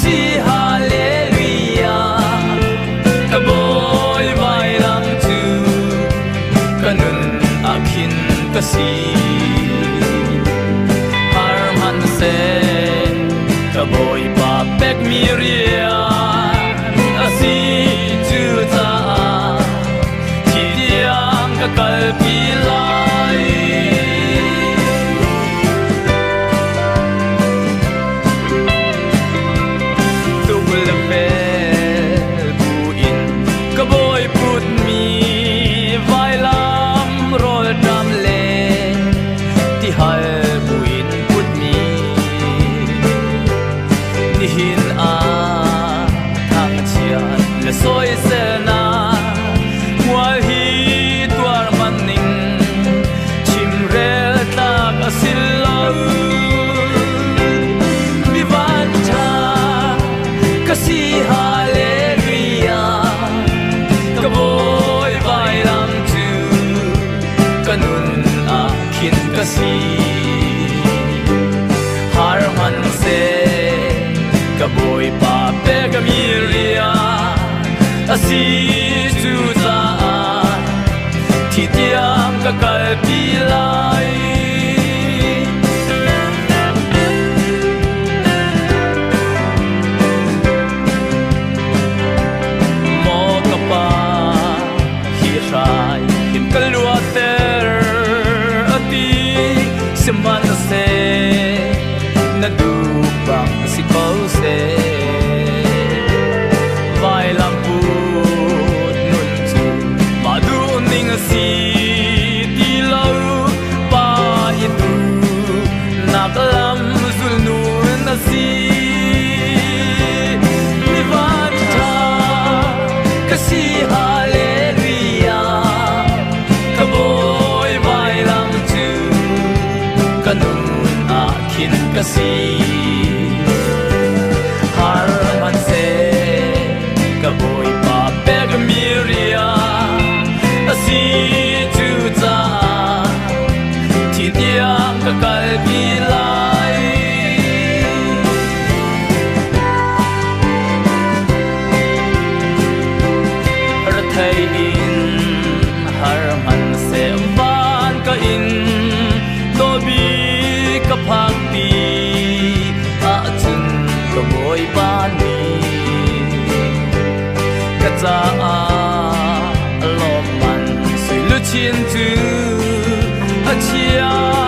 si hallelujah ka boy vai lam tu kanun akin kasi harman se ka boy pa pek miria asi tu ta ti diam ka kalpi lai soi se na mual hi tuar maning chim rel ta ka silo mi van cha ka si hallelujah ka boy vai lam tu kanun a kin ka si har man se ka boy pa pe ka mi ria asi tu ta thi tiam ka kalpi lai mo ka pa hi rai him kalua ter ati seman se na du bang si ko se vai lam si ti lau pa itu nak lam zul nu na si mi vanta ka si hallelujah ka boy vai lam tu kanun akin ka si har man se ka boy pa pe ka miria si tu ta ti diam ka kalpi lai har thai in har man se van ka in to bi ka phak ti a chun ka boy ban ni ka cha a chin tu a chia